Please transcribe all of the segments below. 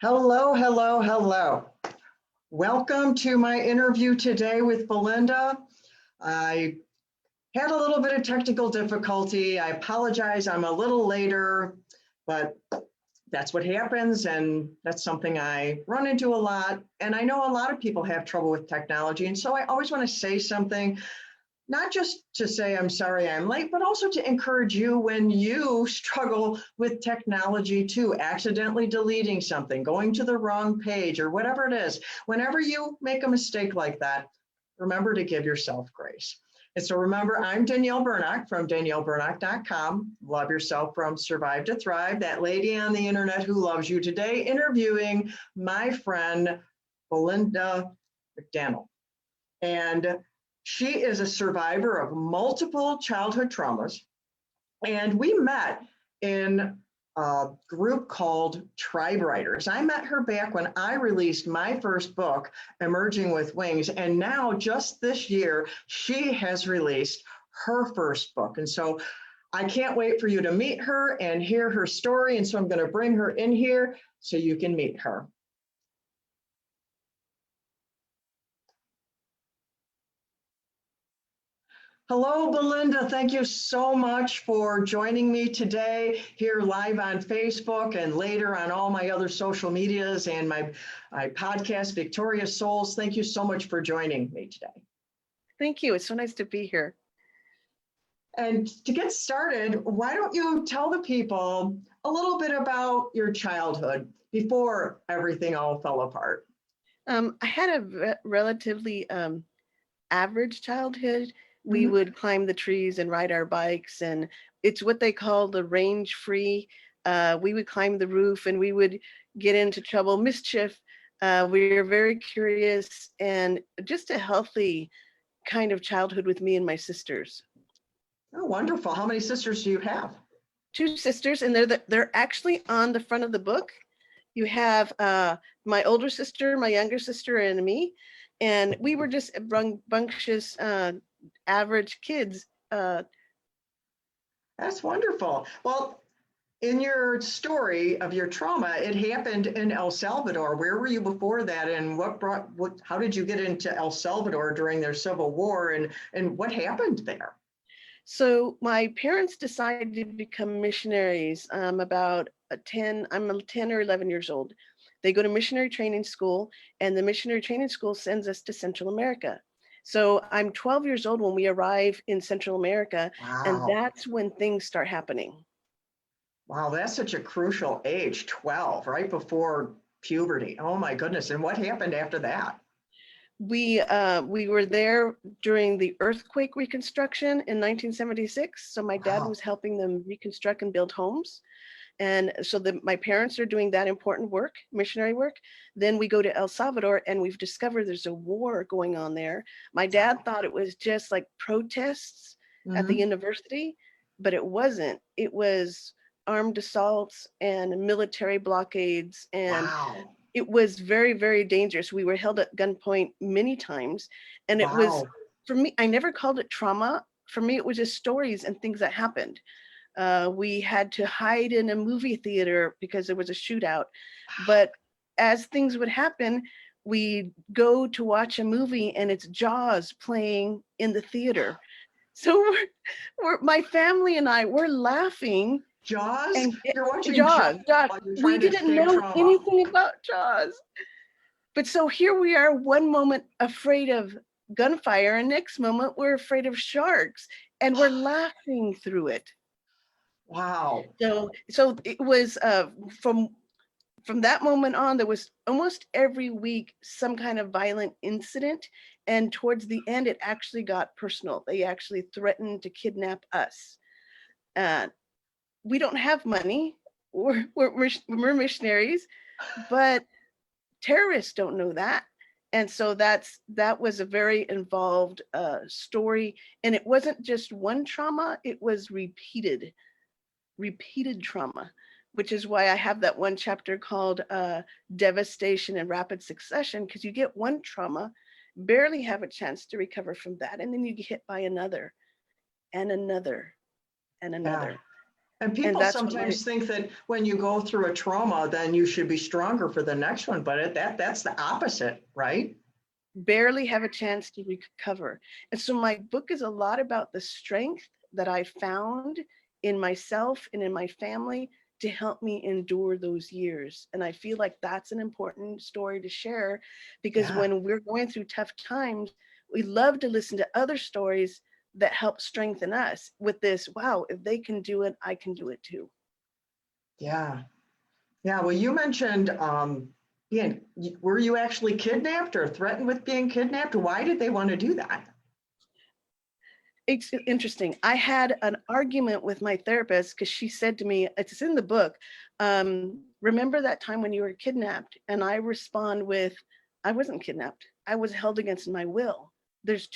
Hello, hello, hello. Welcome to my interview today with Belinda. I had a little bit of technical difficulty. I apologize, I'm a little later, but that's what happens, and that's something I run into a lot. And I know a lot of people have trouble with technology, and so I always want to say something, not just to say I'm sorry I'm late, but also to encourage you when you struggle with technology too, accidentally deleting something, going to the wrong page, or whatever it is. Whenever you make a mistake like that, remember to give yourself grace. And so remember, I'm Danielle Burnock from danielleburnock.com. Love Yourself from Survive to Thrive, that lady on the internet who loves you. Today, interviewing my friend, Belinda McDaniel. And she is a survivor of multiple childhood traumas. And we met in a group called Tribe Writers. I met her back when I released my first book, Emerging with Wings. And now, just this year, she has released her first book. And so I can't wait for you to meet her and hear her story. And so I'm going to bring her in here so you can meet her. Hello, Belinda. Thank you so much for joining me today here live on Facebook and later on all my other social medias and my podcast, Victorious Souls. Thank you so much for joining me today. Thank you. It's so nice to be here. And to get started, why don't you tell the people a little bit about your childhood before everything all fell apart? I had a relatively average childhood. We would climb the trees and ride our bikes, and it's what they call the range free. We would climb the roof and we would get into trouble, mischief. We were very curious and just a healthy kind of childhood with me and my sisters. Oh, wonderful. How many sisters do you have? 2 sisters, and they're actually on the front of the book. You have my older sister, my younger sister, and me, and we were just rambunctious, average kids. That's wonderful. Well, in your story of your trauma, it happened in El Salvador. Where were you before that, and how did you get into El Salvador during their civil war, and what happened there? So my parents decided to become missionaries about 10, I'm 10 or 11 years old. They go to missionary training school, and the missionary training school sends us to Central America. So I'm 12 years old when we arrive in Central America, and Wow. that's when things start happening. Wow, that's such a crucial age, 12, right before puberty. Oh my goodness. And what happened after that? We were there during the earthquake reconstruction in 1976. So my dad Wow. was helping them reconstruct and build homes. And so my parents are doing that important work, missionary work. Then we go to El Salvador and we've discovered there's a war going on there. My dad thought it was just like protests at the university, but it wasn't. It was armed assaults and military blockades, and Wow. it was very, very dangerous. We were held at gunpoint many times. And it was, Wow. for me, I never called it trauma. For me, it was just stories and things that happened. We had to hide in a movie theater because there was a shootout. But as things would happen, we go to watch a movie and it's Jaws playing in the theater. So my family and I, we're laughing. Jaws? And You're watching Jaws. while you're We trying to didn't escape know trauma. anything about Jaws. But so here we are, one moment afraid of gunfire, and next moment we're afraid of sharks, and we're laughing through it. Wow. So it was from that moment on, there was almost every week some kind of violent incident, and towards the end, it actually got personal. They actually threatened to kidnap us. We don't have money. We're missionaries, but terrorists don't know that. And so that was a very involved story. And it wasn't just one trauma, it was repeated trauma, which is why I have that one chapter called Devastation in Rapid Succession, because you get one trauma, barely have a chance to recover from that. And then you get hit by another and another and another. And And people that's what my sometimes think that when you go through a trauma, then you should be stronger for the next one, but that's the opposite, right? barely have a chance to recover. And so my book is a lot about the strength that I found in myself and in my family to help me endure those years. And I feel like that's an important story to share, because Yeah, when we're going through tough times, we love to listen to other stories that help strengthen us with this, wow, if they can do it, I can do it too. yeah, yeah. Well, you mentioned were you actually kidnapped or threatened with being kidnapped? Why did they want to do that? It's interesting. I had an argument with my therapist because she said to me, it's in the book, remember that time when you were kidnapped? And I respond with, I wasn't kidnapped. I was held against my will. There's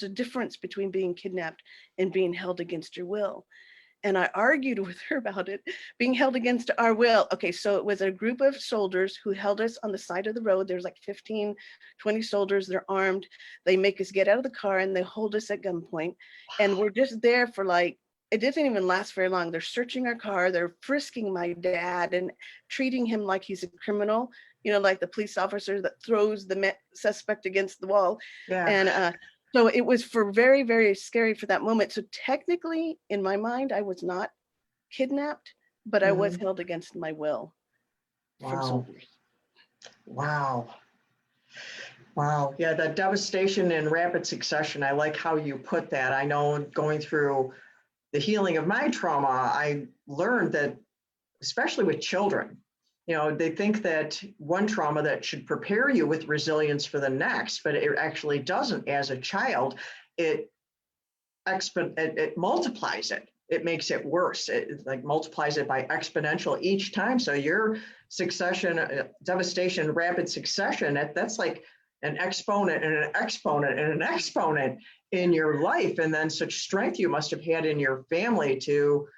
a difference between being kidnapped and being held against your will. And I argued with her about it being held against our will. Okay, so it was a group of soldiers who held us on the side of the road. There's like 15, 20 soldiers, they're armed. They make us get out of the car and they hold us at gunpoint. And we're just there for like, it doesn't even last very long. They're searching our car, they're frisking my dad and treating him like he's a criminal, like the police officer that throws the suspect against the wall. Yeah. And so it was for very, very scary for that moment. So technically, in my mind, I was not kidnapped, but I was Mhm. held against my will from Wow. soldiers. Wow. Wow. Yeah, the devastation in rapid succession. I like how you put that. I know going through the healing of my trauma, I learned that, especially with children, they think that one trauma that should prepare you with resilience for the next, but it actually doesn't. As a child, it it multiplies it. It makes it worse. It like multiplies it by exponential each time. So your succession, devastation, rapid succession, that's like an exponent and an exponent and an exponent in your life. And then such strength you must have had in your family to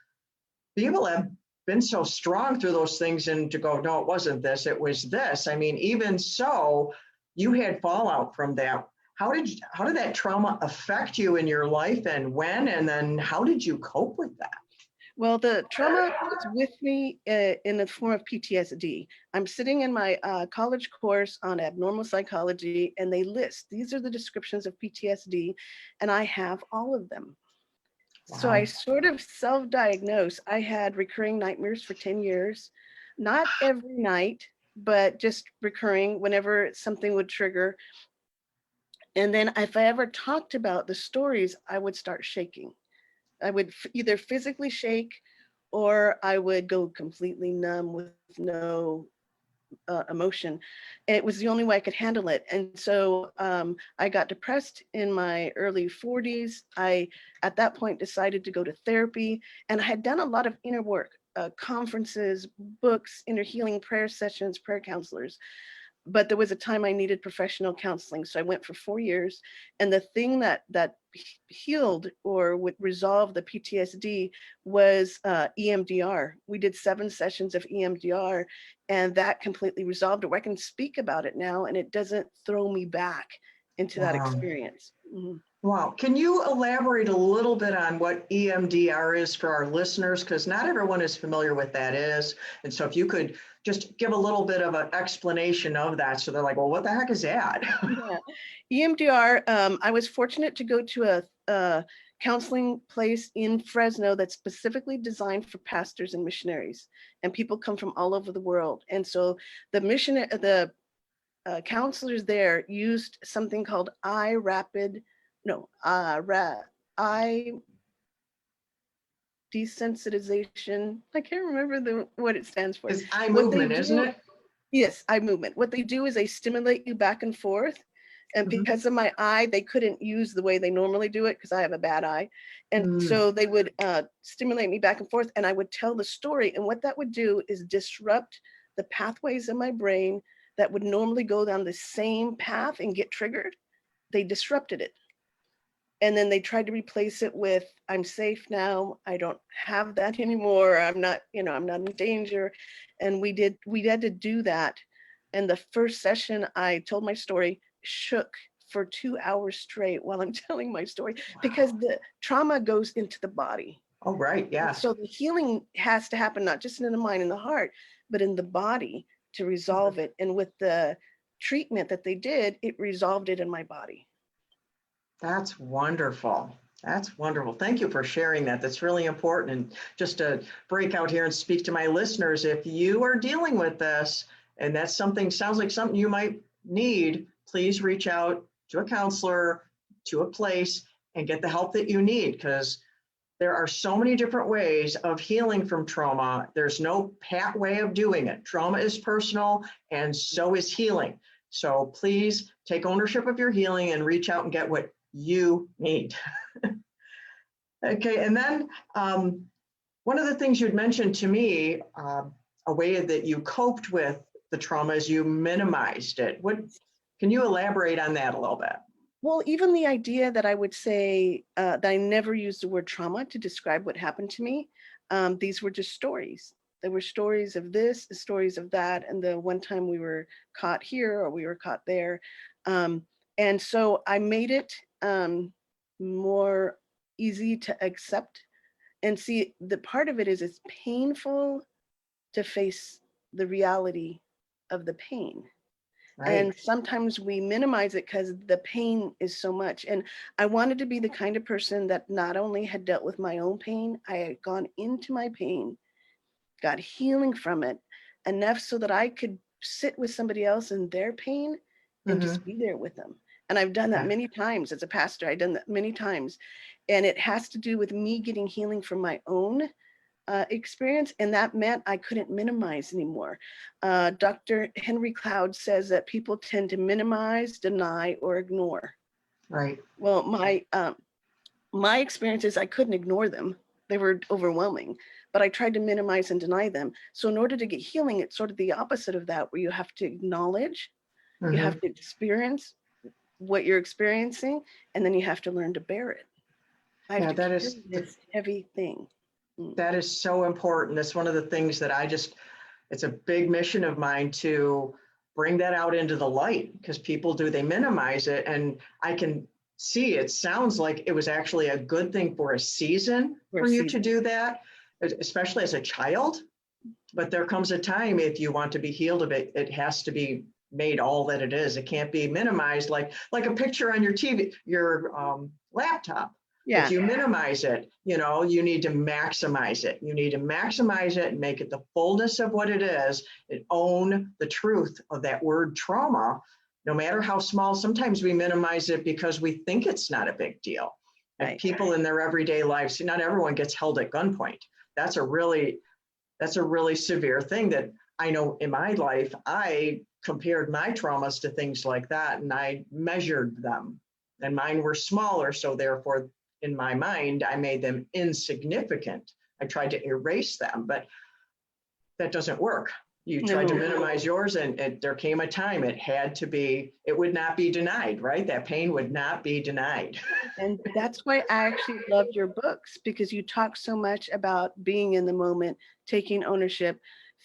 be able to have been so strong through those things and to go, no, it wasn't this, it was this. I mean, even so, you had fallout from that. How did that trauma affect you in your life and when, and then how did you cope with that? Well, the trauma was with me in the form of PTSD. I'm sitting in my college course on abnormal psychology, and they list these are the descriptions of PTSD, and I have all of them. So I Wow. sort of self-diagnosed. I had recurring nightmares for 10 years, not every night, but just recurring whenever something would trigger. And then if I ever talked about the stories, I would start shaking. I would either physically shake or I would go completely numb with no emotion. It was the only way I could handle it. And so I got depressed in my early 40s. I, at that point, decided to go to therapy, and I had done a lot of inner work, conferences, books, inner healing prayer sessions, prayer counselors. But there was a time I needed professional counseling. So I went for 4 years. And the thing that healed or would resolve the PTSD was EMDR. We did 7 sessions of EMDR, and that completely resolved it. I can speak about it now, and it doesn't throw me back into that Wow. experience. Mhm. Wow. Can you elaborate a little bit on what EMDR is for our listeners? Because not everyone is familiar with that is. And so if you could just give a little bit of an explanation of that. So they're like, well, what the heck is that? Yeah. EMDR, I was fortunate to go to a counseling place in Fresno that's specifically designed for pastors and missionaries, and people come from all over the world. And so the counselors there used something called eye desensitization. I can't remember what it stands for. It's eye What they movement, isn't do, it? yes, eye movement. What they do is they stimulate you back and forth. And Mhm. because of my eye, they couldn't use the way they normally do it because I have a bad eye. And Mm. so they would stimulate me back and forth, and I would tell the story. And what that would do is disrupt the pathways in my brain that would normally go down the same path and get triggered. They disrupted it. And then they tried to replace it with, I'm safe now. I don't have that anymore. I'm not in danger. And we had to do that. And the first session I told my story shook for 2 hours straight while I'm telling my story, because Wow. the trauma goes into the body. Oh, right. Yes. So the healing has to happen, not just in the mind and the heart, but in the body to resolve it. And with the treatment that they did, it resolved it in my body. That's wonderful. That's wonderful. Thank you for sharing that. That's really important. And just to break out here and speak to my listeners, if you are dealing with this and that's something, sounds like something you might need, please reach out to a counselor, to a place, and get the help that you need, because there are so many different ways of healing from trauma. There's no pat way of doing it. Trauma is personal, and so is healing. So please take ownership of your healing and reach out and get what you need. Okay, and then one of the things you'd mentioned to me, a way that you coped with the trauma is you minimized it. What can you elaborate on that a little bit? Well, even the idea that I would say that I never used the word trauma to describe what happened to me. These were just stories. There were stories of this, stories of that, and the one time we were caught here or we were caught there. And so I made it more easy to accept and see. The part of it is it's painful to face the reality of the pain. Right. And sometimes we minimize it because the pain is so much. And I wanted to be the kind of person that not only had dealt with my own pain, I had gone into my pain, got healing from it enough so that I could sit with somebody else in their pain and Mm-hmm. just be there with them. And I've done that Yeah. many times as a pastor. I've done that many times. And it has to do with me getting healing from my own experience, and that meant I couldn't minimize anymore. Dr. Henry Cloud says that people tend to minimize, deny, or ignore. Right. Well, my experience is I couldn't ignore them; they were overwhelming. But I tried to minimize and deny them. So in order to get healing, it's sort of the opposite of that, where you have to acknowledge, you Mm-hmm. have to experience what you're experiencing, and then you have to learn to bear it. I have Yeah, to that carry is this heavy thing. Mm. that is so important. That's one of the things that it's a big mission of mine to bring that out into the light, because people they minimize it. And I can see it sounds like it was actually a good thing for a season for you to do that, especially as a child. But there comes a time, if you want to be healed of it, it has to be made all that it is. It can't be minimized like a picture on your TV, your laptop. If Yeah. you minimize it, you need to maximize it. You need to maximize it and make it the fullness of what it is, and own the truth of that word trauma, no matter how small. Sometimes we minimize it because we think it's not a big deal. And Right. people in their everyday lives, not everyone gets held at gunpoint. That's a really severe thing that I know in my life. I compared my traumas to things like that, and I measured them, and mine were smaller. So therefore, in my mind, I made them insignificant. I tried to erase them, but that doesn't work. You tried to No. minimize yours, and there came a time it would not be denied, right? That pain would not be denied. And that's why I actually love your books, because you talk so much about being in the moment, taking ownership,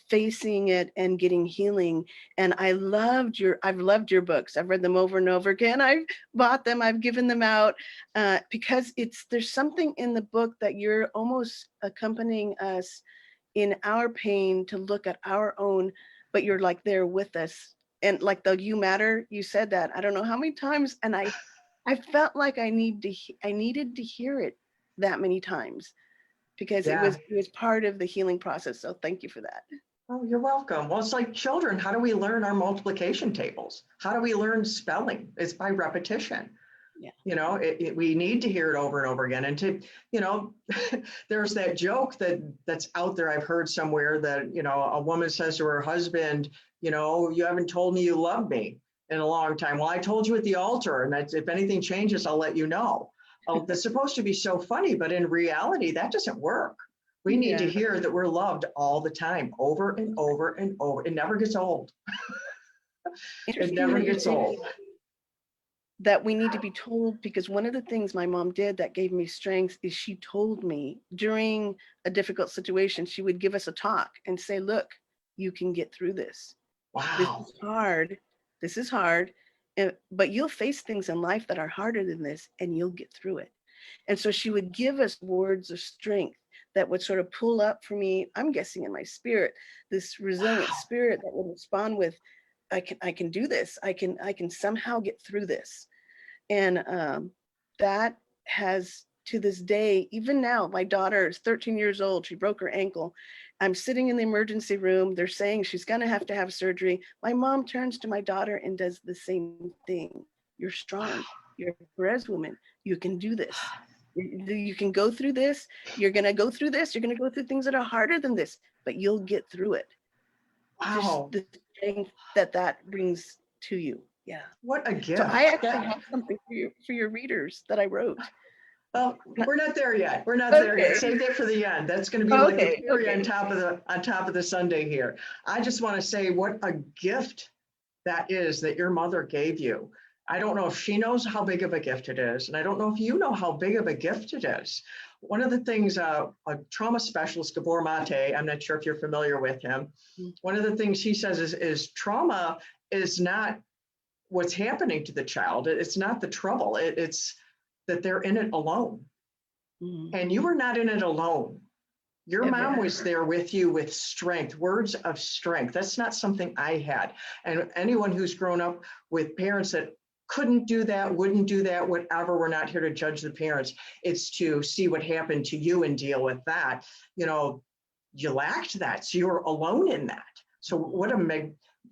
facing it, and getting healing. And I've loved your books. I've read them over and over again. I've bought them, I've given them out, because there's something in the book that you're almost accompanying us in our pain to look at our own, but you're like there with us. And like the "you matter," you said that I don't know how many times, and I felt like I needed to hear it that many times, because Yeah. it was part of the healing process. So thank you for that. Oh, you're welcome. Well, it's like children. How do we learn our multiplication tables? How do we learn spelling? It's by repetition. Yeah. We need to hear it over and over again. And you know, there's that joke that's out there. I've heard somewhere that, a woman says to her husband, you haven't told me you love me in a long time. Well, I told you at the altar, and that's, if anything changes, I'll let you know. Oh, that's supposed to be so funny, but in reality, that doesn't work. We need to Yeah. hear that we're loved all the time, over and over and over. It never gets old. It Interesting never that you gets say old. that we need to be told, because one of the things my mom did that gave me strength is she told me during a difficult situation, she would give us a talk and say, look, you can get through this. This Wow. is hard. This is hard. But you'll face things in life that are harder than this, and you'll get through it. And so she would give us words of strength. that would sort of pull up for me, I'm guessing in my spirit, this resilient spirit that would respond with, I can do this. I can somehow get through this. And that has, to this day, even now, my daughter is 13 years old. She broke her ankle. I'm sitting in the emergency room. They're saying she's going to have surgery. My mom turns to my daughter and does the same thing. You're strong. You're a Perez woman. You can do this. You can go through this. You're going to go through this. You're going to go through things that are harder than this, but you'll get through it. Wow. Just the strength that brings to you. Yeah. What a gift. So I actually have something for your readers that I wrote. Well, we're not there yet. We're not there yet. Save that for the end. That's going to be like the cherry on top of the sundae here. I just want to say what a gift that is that your mother gave you. I don't know if she knows how big of a gift it is, and I don't know if you know how big of a gift it is. One of the things, a trauma specialist, Gabor Mate, I'm not sure if you're familiar with him. One of the things he says is trauma is not what's happening to the child. It's not the trouble. It's that they're in it alone. Mm-hmm. And you were not in it alone. Your mom was there with you with strength, words of strength. That's not something I had. And anyone who's grown up with parents that couldn't do that, wouldn't do that, whatever, we're not here to judge the parents. It's to see what happened to you and deal with that. You know, you lacked that, so you were alone in that. So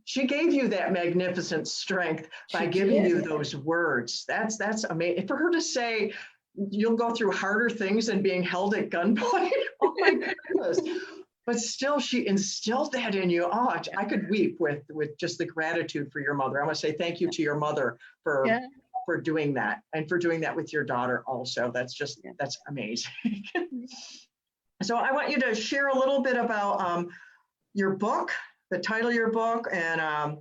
she gave you that magnificent strength by giving you those words. That's amazing. For her to say, you'll go through harder things than being held at gunpoint. Oh my goodness. But still, she instilled that in you. Oh, I could weep with just the gratitude for your mother. I want to say thank you to your mother for doing that, and for doing that with your daughter also. That's amazing. So I want you to share a little bit about your book, the title of your book, and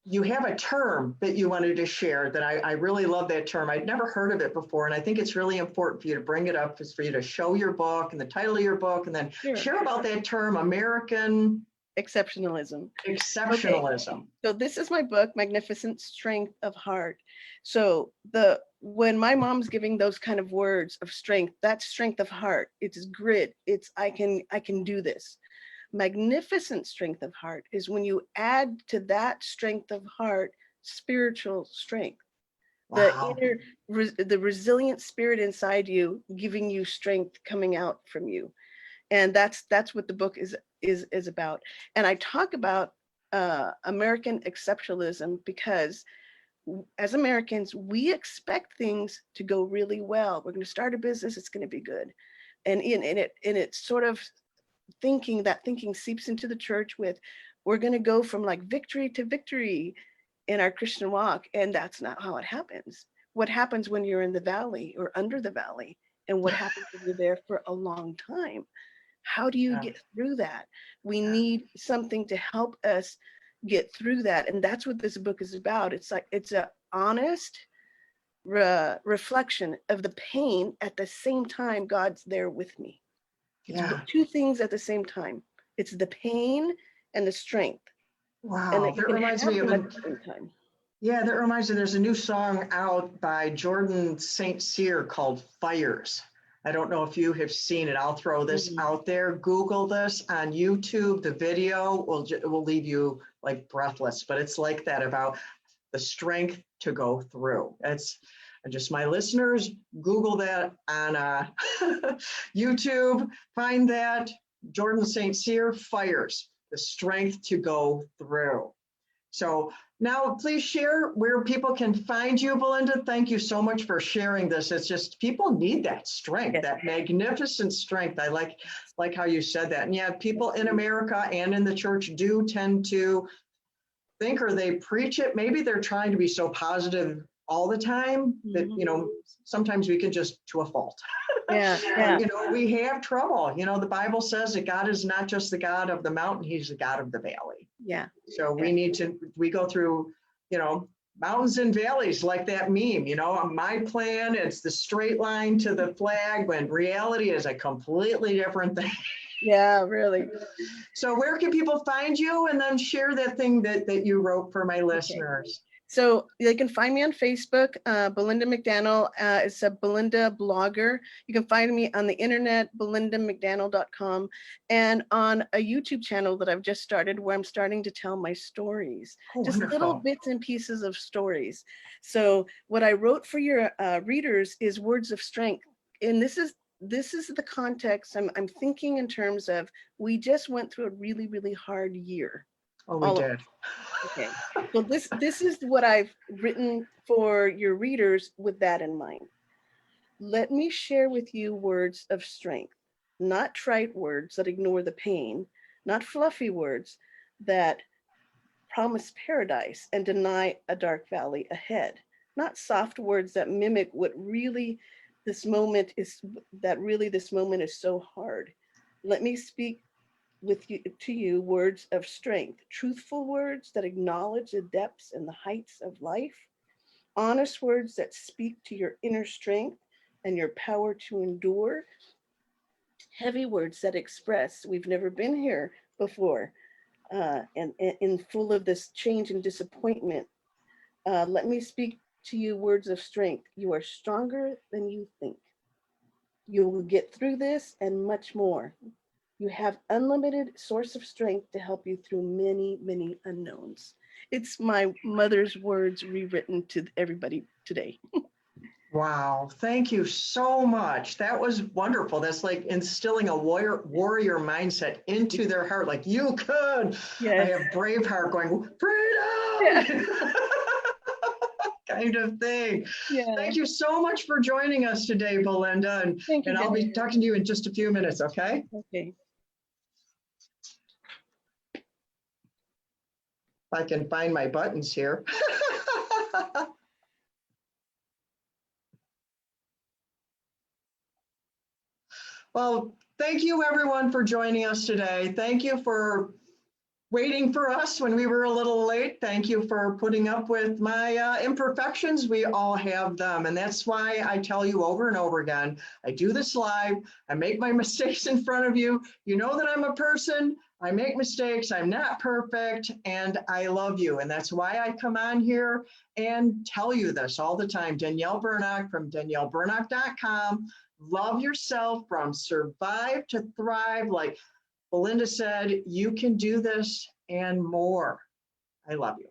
you have a term that you wanted to share that I really love that term. I'd never heard of it before, and I think it's really important for you to bring it up, is for you to show your book and the title of your book, and then share about that term, American exceptionalism. Exceptionalism. Okay. So this is my book, Magnificent Strength of Heart. So when my mom's giving those kind of words of strength, that's strength of heart. It's grit. It's I can do this. Magnificent strength of heart is when you add to that strength of heart spiritual strength. Wow. The resilient spirit inside you, giving you strength coming out from you. And that's what the book is about. And I talk about American exceptionalism because as Americans, we expect things to go really well. We're going to start a business, it's going to be good. And it's sort of thinking seeps into the church with, we're going to go from like victory to victory in our Christian walk. And that's not how it happens. What happens when you're in the valley or under the valley? And what happens when you're there for a long time? How do you get through that? We need something to help us get through that. And that's what this book is about. It's an honest reflection of the pain. At the same time, God's there with me. It's two things at the same time. It's the pain and the strength. Wow, and that reminds me of at the same time. Yeah, that reminds me, there's a new song out by Jordan St. Cyr called Fires. I don't know if you have seen it. I'll throw this out there. Google this on YouTube. The video will leave you like breathless, but it's like that, about the strength to go through. It's just, my listeners, Google that on YouTube, find that, Jordan St. Cyr, Fires, the strength to go through. So now please share where people can find you, Belinda. Thank you so much for sharing this. It's just, people need that strength, that magnificent strength. I like how you said that. And yeah, people in America and in the church do tend to think, or they preach it. Maybe they're trying to be so positive all the time that, sometimes we can just, to a fault. We have trouble. The Bible says that God is not just the God of the mountain, he's the God of the valley. Yeah. So we go through, mountains and valleys, like that meme, my plan, it's the straight line to the flag, when reality is a completely different thing. Yeah, really. So where can people find you, and then share that thing that you wrote for my listeners? So they can find me on Facebook. Belinda McDaniel is a Belinda blogger. You can find me on the internet, belindamcdaniel.com, and on a YouTube channel that I've just started where I'm starting to tell my stories, Oh, just little wonderful. bits and pieces of stories. So what I wrote for your readers is words of strength. And this is the context. I'm thinking in terms of, we just went through a really, really hard year. Oh, we All of did. Okay, so this is what I've written for your readers with that in mind. Let me share with you words of strength, not trite words that ignore the pain, not fluffy words that promise paradise and deny a dark valley ahead, not soft words that mimic what really this moment is, that really this moment is so hard. Let me speak to you words of strength, truthful words that acknowledge the depths and the heights of life, honest words that speak to your inner strength and your power to endure, heavy words that express we've never been here before, and full of this change and disappointment. Let me speak to you words of strength. You are stronger than you think. You will get through this and much more. You have unlimited source of strength to help you through many, many unknowns. It's my mother's words rewritten to everybody today. Wow, thank you so much. That was wonderful. That's like instilling a warrior mindset into their heart. Like, you could. I Yes. have Braveheart going, Yeah. freedom, kind of thing. Yeah. Thank you so much for joining us today, Belinda. Thank you, And I'll be Diane. talking to you in just a few minutes, okay? Okay. If I can find my buttons here. Well, thank you everyone for joining us today. Thank you for waiting for us when we were a little late. Thank you for putting up with my imperfections. We all have them. And that's why I tell you over and over again, I do this live. I make my mistakes in front of you. You know that I'm a person. I make mistakes. I'm not perfect. And I love you. And that's why I come on here and tell you this all the time. Danielle Burnock from danielleburnock.com. Love yourself from survive to thrive. Like Belinda said, you can do this and more. I love you.